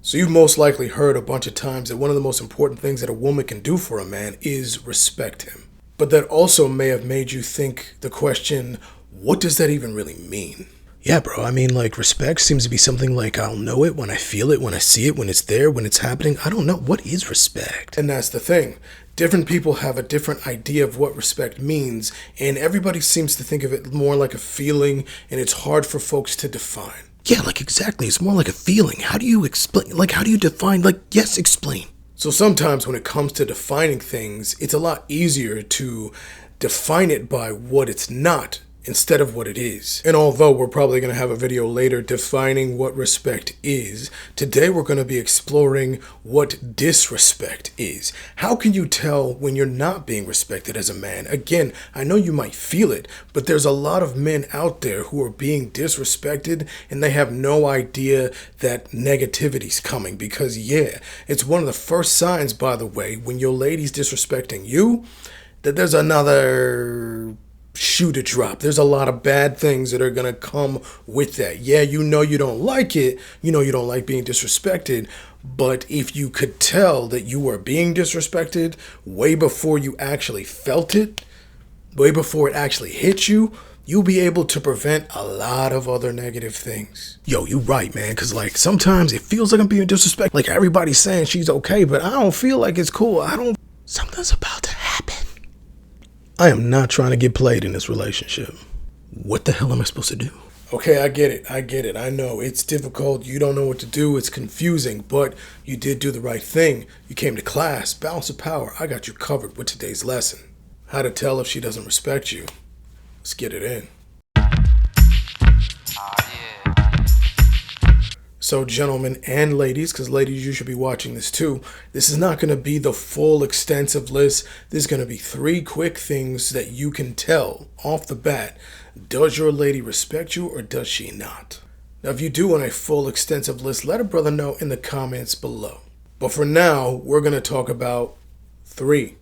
So you've most likely heard a bunch of times that one of the most important things that a woman can do for a man is respect him. But that also may have made you think the question, what does that even really mean? Yeah, bro, I mean, like, respect seems to be something like I'll know it when I feel it, when I see it, when it's there, when it's happening. I don't know. What is respect? And that's the thing. Different people have a different idea of what respect means, and everybody seems to think of it more like a feeling, and it's hard for folks to define. Yeah, like exactly. It's more like a feeling. How do you explain? Like, how do you define? Like, yes, explain. So sometimes when it comes to defining things, it's a lot easier to define it by what it's not instead of what it is. And although we're probably going to have a video later defining what respect is, today we're going to be exploring what disrespect is. How can you tell when you're not being respected as a man? Again, I know you might feel it, but there's a lot of men out there who are being disrespected and they have no idea that negativity's coming because, yeah, it's one of the first signs, by the way, when your lady's disrespecting you, that there's another shoe to drop. There's a lot of bad things that are going to come with that. Yeah, you know you don't like it. You know you don't like being disrespected. But if you could tell that you were being disrespected way before you actually felt it, way before it actually hit you, you'll be able to prevent a lot of other negative things. Yo, you right, man, because like sometimes it feels like I'm being disrespected. Like everybody's saying she's okay, but I don't feel like it's cool. Something's about to happen. I am not trying to get played in this relationship. What the hell am I supposed to do? Okay, I get it. I know it's difficult. You don't know what to do. It's confusing, but you did do the right thing. You came to class. Balance of power. I got you covered with today's lesson. How to tell if she doesn't respect you. Let's get it in. So gentlemen and ladies, because ladies, you should be watching this too, this is not going to be the full extensive list. There's going to be 3 quick things that you can tell off the bat. Does your lady respect you or does she not? Now, if you do want a full extensive list, let a brother know in the comments below. But for now, we're going to talk about 3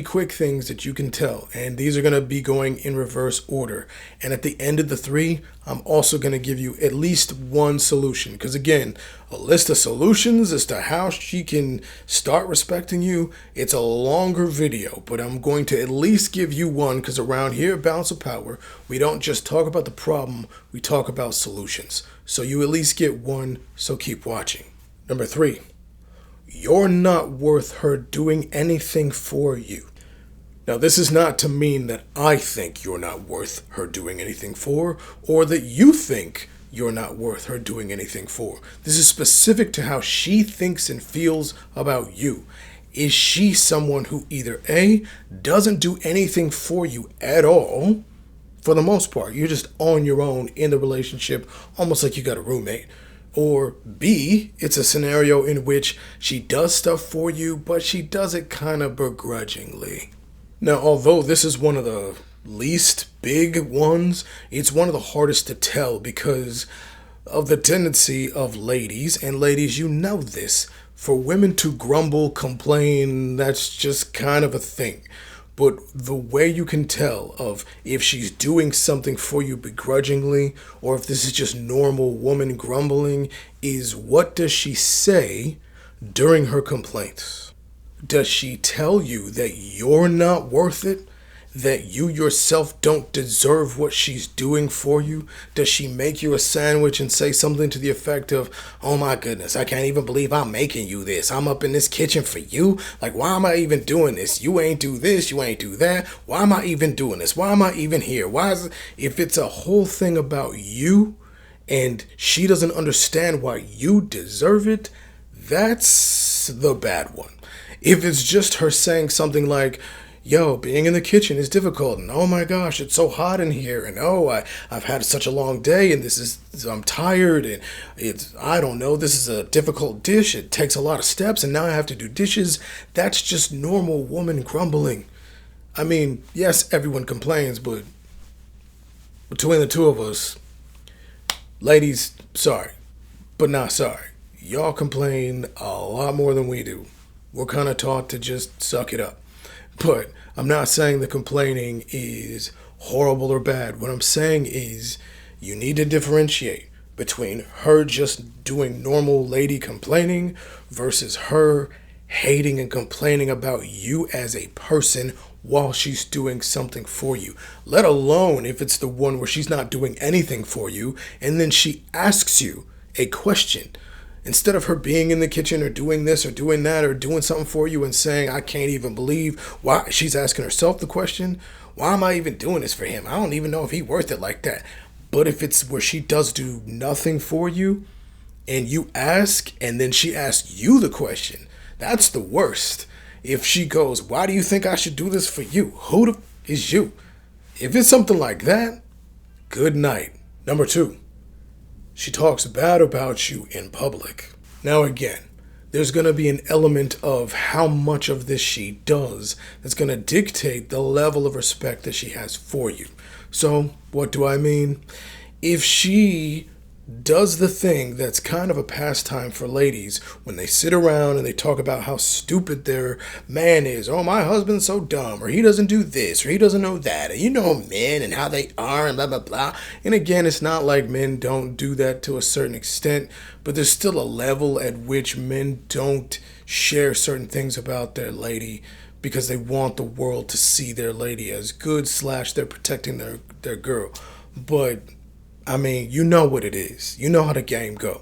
quick things that you can tell, and these are going to be going in reverse order. And at the end of the 3, I'm also going to give you at least one solution, because again, a list of solutions as to how she can start respecting you, it's a longer video, but I'm going to at least give you one, because around here at Balance of Power, we don't just talk about the problem, we talk about solutions. So you at least get one, so keep watching. Number 3. You're not worth her doing anything for you. Now, this is not to mean that I think you're not worth her doing anything for, or that you think you're not worth her doing anything for. This is specific to how she thinks and feels about you. Is she someone who either A, doesn't do anything for you at all, for the most part, you're just on your own in the relationship, almost like you got a roommate, or B, it's a scenario in which she does stuff for you, but she does it kind of begrudgingly. Now, although this is one of the least big ones, it's one of the hardest to tell because of the tendency of ladies, and ladies, you know this, for women to grumble, complain, that's just kind of a thing. But the way you can tell of if she's doing something for you begrudgingly or if this is just normal woman grumbling is what does she say during her complaints? Does she tell you that you're not worth it? That you yourself don't deserve what she's doing for you? Does she make you a sandwich and say something to the effect of, oh my goodness, I can't even believe I'm making you this. I'm up in this kitchen for you. Like, why am I even doing this? You ain't do this, you ain't do that. Why am I even doing this? Why am I even here? Why is it? If it's a whole thing about you and she doesn't understand why you deserve it, that's the bad one. If it's just her saying something like, yo, being in the kitchen is difficult, and oh my gosh, it's so hot in here, and oh, I've had such a long day, and I'm tired, and I don't know, this is a difficult dish, it takes a lot of steps, and now I have to do dishes. That's just normal woman grumbling. I mean, yes, everyone complains, but between the two of us, ladies, sorry, but not sorry. Y'all complain a lot more than we do. We're kind of taught to just suck it up. But I'm not saying the complaining is horrible or bad. What I'm saying is you need to differentiate between her just doing normal lady complaining versus her hating and complaining about you as a person while she's doing something for you. Let alone if it's the one where she's not doing anything for you and then she asks you a question. Instead of her being in the kitchen or doing this or doing that or doing something for you and saying, I can't even believe why, she's asking herself the question, why am I even doing this for him? I don't even know if he's worth it like that. But if it's where she does do nothing for you and you ask and then she asks you the question, that's the worst. If she goes, why do you think I should do this for you? Who the is you? If it's something like that, good night. Number 2, she talks bad about you in public. Now again, there's going to be an element of how much of this she does that's going to dictate the level of respect that she has for you. So, what do I mean? If she does the thing that's kind of a pastime for ladies when they sit around and they talk about how stupid their man is. Oh, my husband's so dumb, or he doesn't do this, or he doesn't know that, and you know men and how they are, and blah, blah, blah. And again, it's not like men don't do that to a certain extent, but there's still a level at which men don't share certain things about their lady because they want the world to see their lady as good / they're protecting their girl. But I mean, you know what it is. You know how the game go.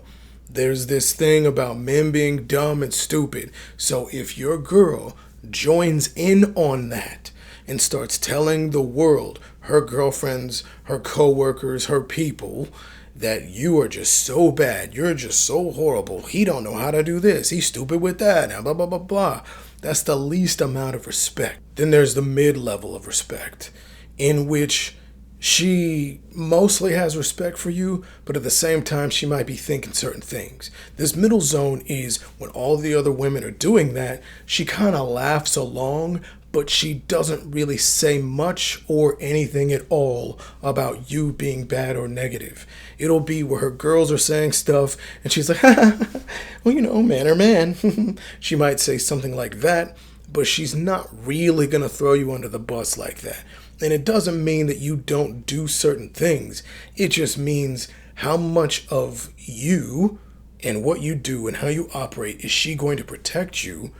There's this thing about men being dumb and stupid. So if your girl joins in on that and starts telling the world, her girlfriends, her coworkers, her people, that you are just so bad, you're just so horrible, he don't know how to do this, he's stupid with that, and blah, blah, blah, blah. That's the least amount of respect. Then there's the mid-level of respect, in which she mostly has respect for you, but at the same time, she might be thinking certain things. This middle zone is when all the other women are doing that, she kind of laughs along, but she doesn't really say much or anything at all about you being bad or negative. It'll be where her girls are saying stuff, and she's like, well, you know, man or man. She might say something like that, but she's not really going to throw you under the bus like that. And it doesn't mean that you don't do certain things. It just means how much of you and what you do and how you operate is she going to protect you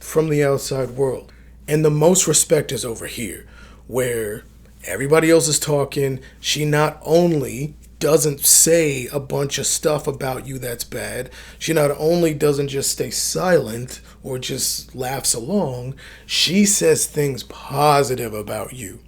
from the outside world. And the most respect is over here, where everybody else is talking. She not only doesn't say a bunch of stuff about you that's bad, she not only doesn't just stay silent or just laughs along, she says things positive about you.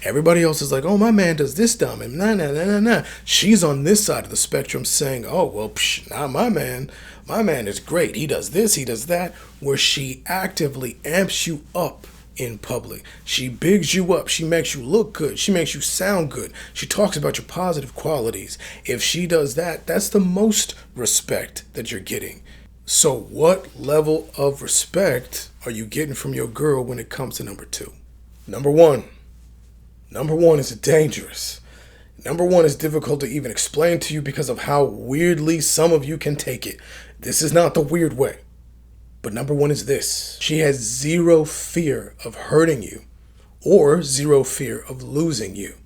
Everybody else is like, oh, my man does this dumb, and nah. She's on this side of the spectrum saying, oh, well, not my man. My man is great. He does this, he does that, where she actively amps you up in public. She bigs you up. She makes you look good. She makes you sound good. She talks about your positive qualities. If she does that, that's the most respect that you're getting. So what level of respect are you getting from your girl when it comes to number 2? Number one is dangerous. Number 1 is difficult to even explain to you because of how weirdly some of you can take it. This is not the weird way. But number 1 is this. She has zero fear of hurting you or zero fear of losing you.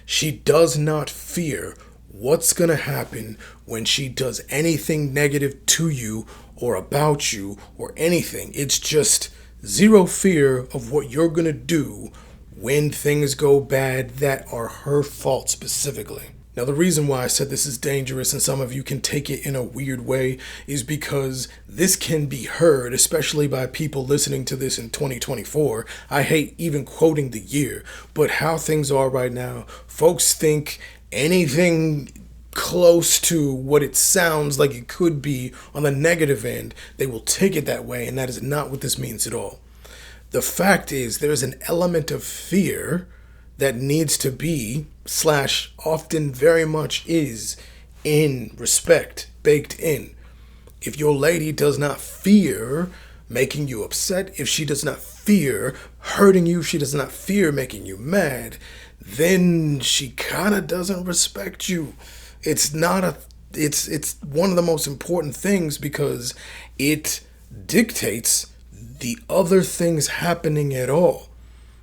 She does not fear what's going to happen when she does anything negative to you or about you or anything. It's just zero fear of what you're going to do when things go bad that are her fault specifically. Now, the reason why I said this is dangerous and some of you can take it in a weird way is because this can be heard, especially by people listening to this in 2024. I hate even quoting the year, but how things are right now, folks think anything close to what it sounds like it could be on the negative end, they will take it that way, and that is not what this means at all. The fact is, there's an element of fear that needs to be, / often very much is, in respect, baked in. If your lady does not fear making you upset, if she does not fear hurting you, she does not fear making you mad, then she kind of doesn't respect you. It's one of the most important things because it dictates the other things happening at all.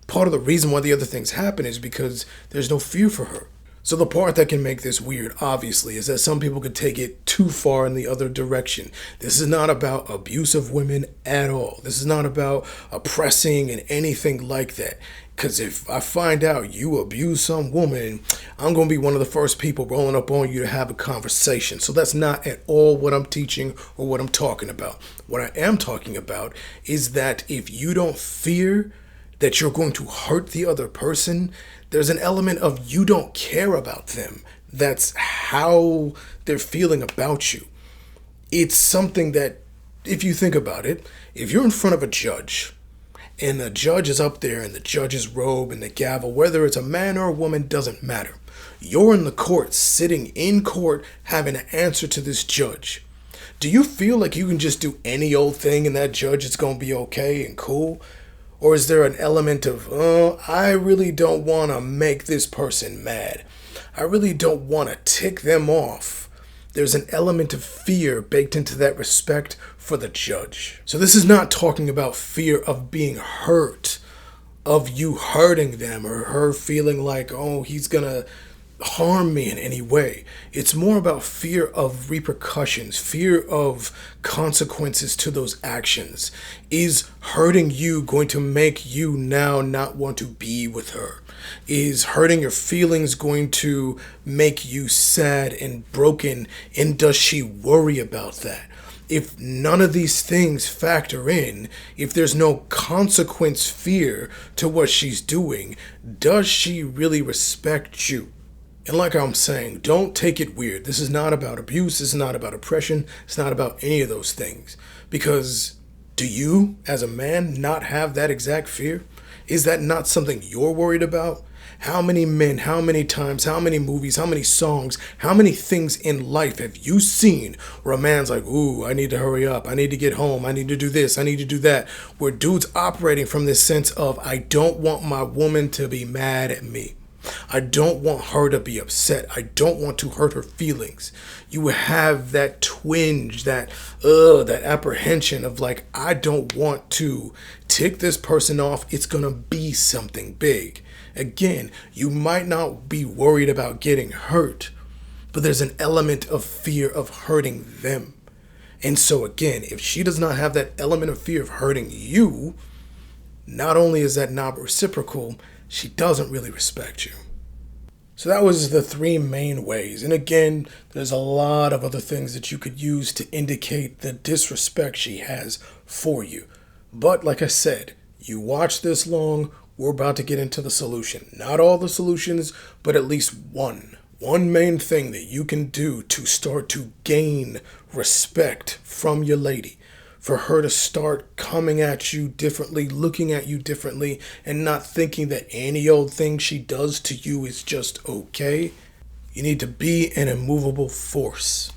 Part of the reason why the other things happen is because there's no fear for her. So the part that can make this weird, obviously, is that some people could take it too far in the other direction. This is not about abuse of women at all. This is not about oppressing and anything like that. Because if I find out you abuse some woman, I'm going to be one of the first people rolling up on you to have a conversation. So that's not at all what I'm teaching or what I'm talking about. What I am talking about is that if you don't fear that you're going to hurt the other person, there's an element of you don't care about them. That's how they're feeling about you. It's something that, if you think about it, if you're in front of a judge, and the judge is up there in the judge's robe and the gavel, whether it's a man or a woman, doesn't matter. You're in the court, sitting in court, having to answer to this judge. Do you feel like you can just do any old thing and that judge is going to be okay and cool? Or is there an element of, I really don't want to make this person mad. I really don't want to tick them off. There's an element of fear baked into that respect for the judge. So this is not talking about fear of being hurt, of you hurting them or her feeling like, oh, he's going to harm me in any way. It's more about fear of repercussions, fear of consequences to those actions. Is hurting you going to make you now not want to be with her? Is hurting your feelings going to make you sad and broken? And does she worry about that? If none of these things factor in, if there's no consequence fear to what she's doing, does she really respect you? And like I'm saying, don't take it weird. This is not about abuse. This is not about oppression. It's not about any of those things. Because do you, as a man, not have that exact fear? Is that not something you're worried about? How many men, how many times, how many movies, how many songs, how many things in life have you seen where a man's like, ooh, I need to hurry up. I need to get home. I need to do this. I need to do that. Where dude's operating from this sense of, I don't want my woman to be mad at me. I don't want her to be upset. I don't want to hurt her feelings. You have that twinge, that apprehension of like, I don't want to tick this person off. It's going to be something big. Again, you might not be worried about getting hurt, but there's an element of fear of hurting them. And so again, if she does not have that element of fear of hurting you, not only is that not reciprocal, she doesn't really respect you. So that was the three main ways. And again, there's a lot of other things that you could use to indicate the disrespect she has for you. But like I said, you watch this long, we're about to get into the solution. Not all the solutions, but at least one. One main thing that you can do to start to gain respect from your lady. For her to start coming at you differently, looking at you differently, and not thinking that any old thing she does to you is just okay. You need to be an immovable force.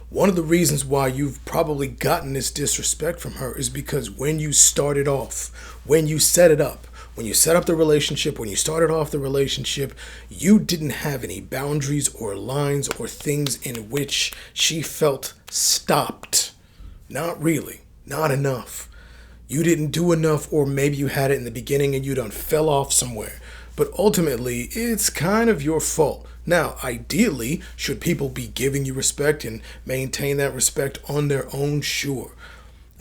One of the reasons why you've probably gotten this disrespect from her is because when you started off, when you set it up, when you set up the relationship, when you started off the relationship, you didn't have any boundaries or lines or things in which she felt stopped. Not really. Not enough. You didn't do enough, or maybe you had it in the beginning and you done fell off somewhere. But ultimately, it's kind of your fault. Now, ideally, should people be giving you respect and maintain that respect on their own? Sure.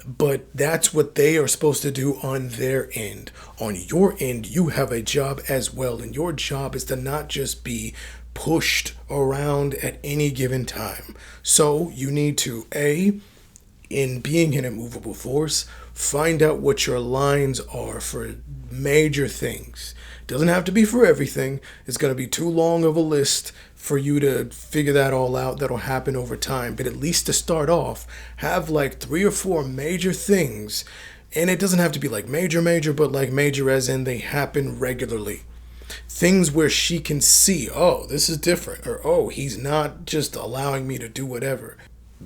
But that's what they are supposed to do on their end. On your end, you have a job as well. And your job is to not just be pushed around at any given time. So you need to, in being an immovable force, find out what your lines are for major things. Doesn't have to be for everything. It's going to be too long of a list for you to figure that all out. That'll happen over time. But at least to start off, have like 3 or 4 major things. And it doesn't have to be like major, but like major as in they happen regularly. Things where she can see, oh, this is different. Or, oh, he's not just allowing me to do whatever.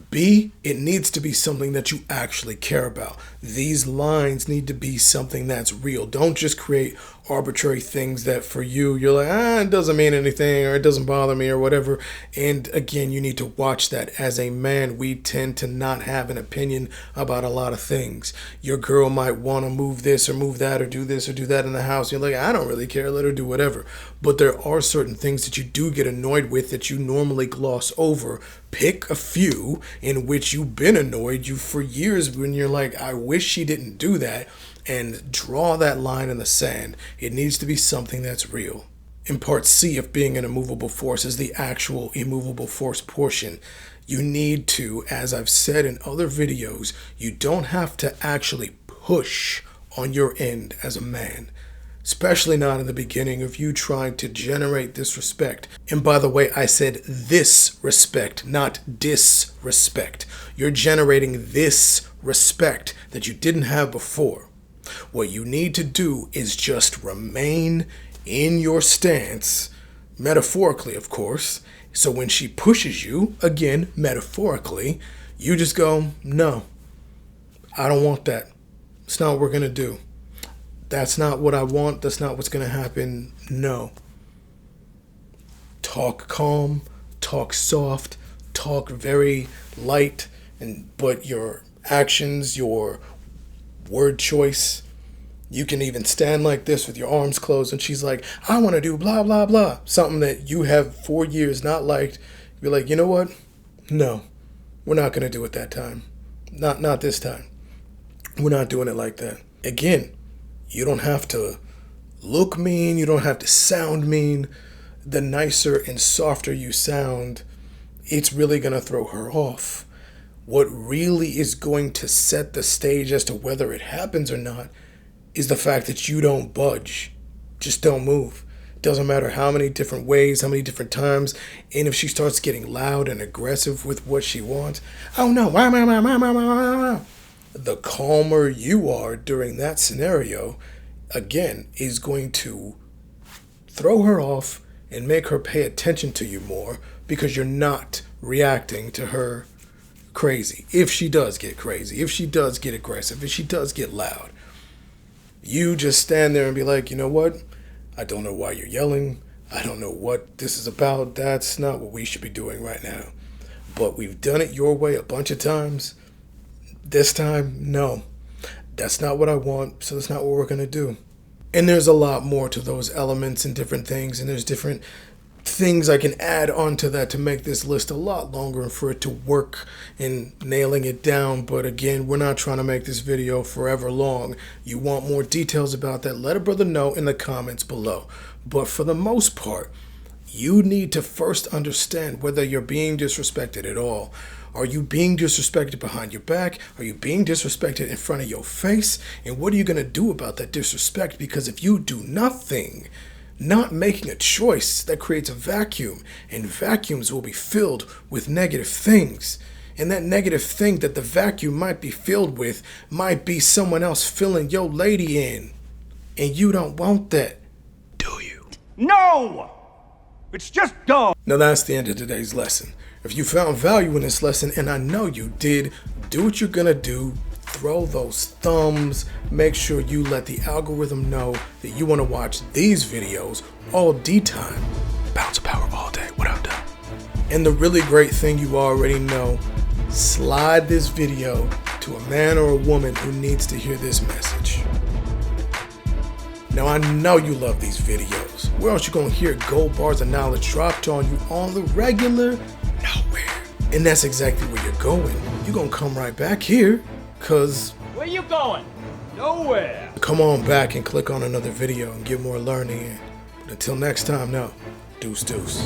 B, it needs to be something that you actually care about. These lines need to be something that's real. Don't just create arbitrary things that for you, you're like, it doesn't mean anything, or it doesn't bother me, or whatever. And again, you need to watch that. As a man, we tend to not have an opinion about a lot of things. Your girl might want to move this or move that or do this or do that in the house. You're like, I don't really care, let her do whatever. But there are certain things that you do get annoyed with that you normally gloss over. Pick a few in which you've been annoyed you for years when you're like, I wish she didn't do that, and draw that line in the sand. It needs to be something that's real. In part C of being an immovable force is the actual immovable force portion. You need to, as I've said in other videos, you don't have to actually push on your end as a man. Especially not in the beginning of you trying to generate this respect. And by the way, I said this respect, not disrespect. You're generating this respect that you didn't have before. What you need to do is just remain in your stance, metaphorically, of course. So when she pushes you, again, metaphorically, you just go, no, I don't want that. It's not what we're going to do. That's not what I want. That's not what's going to happen. No. Talk calm, talk soft, talk very light, but your actions, your word choice, you can even stand like this with your arms closed and she's like, I want to do blah, blah, blah. Something that you have for years not liked. You're like, you know what? No, we're not going to do it that time. Not this time. We're not doing it like that. Again, you don't have to look mean. You don't have to sound mean. The nicer and softer you sound, it's really going to throw her off. What really is going to set the stage as to whether it happens or not is the fact that you don't budge. Just don't move. Doesn't matter how many different ways, how many different times. And if she starts getting loud and aggressive with what she wants, oh no, the calmer you are during that scenario, again, is going to throw her off and make her pay attention to you more because you're not reacting to her crazy. If she does get crazy, if she does get aggressive, if she does get loud, you just stand there and be like, you know what? I don't know why you're yelling. I don't know what this is about. That's not what we should be doing right now. But we've done it your way a bunch of times. This time, no. That's not what I want, so that's not what we're going to do. And there's a lot more to those elements and different things, and there's different things I can add onto that to make this list a lot longer and for it to work in nailing it down. But again, we're not trying to make this video forever long. You want more details about that, let a brother know in the comments below. But for the most part, you need to first understand whether you're being disrespected at all. Are you being disrespected behind your back? Are you being disrespected in front of your face? And what are you going to do about that disrespect? Because if you do nothing, not making a choice, that creates a vacuum, and vacuums will be filled with negative things. And that negative thing that the vacuum might be filled with might be someone else filling your lady in. And you don't want that, do you? No! It's just dumb. Now that's the end of today's lesson. If you found value in this lesson, and I know you did, do what you're gonna do. Throw those thumbs. Make sure you let the algorithm know that you want to watch these videos all the time. Bounce of power all day. What up, though? And the really great thing you already know, slide this video to a man or a woman who needs to hear this message. Now I know you love these videos. Where else you gonna hear gold bars of knowledge dropped on you on the regular? Nowhere. And that's exactly where you're going. You're gonna come right back here. Cause where you going? Nowhere. Come on back and click on another video and get more learning in. But until next time, now, deuce deuce.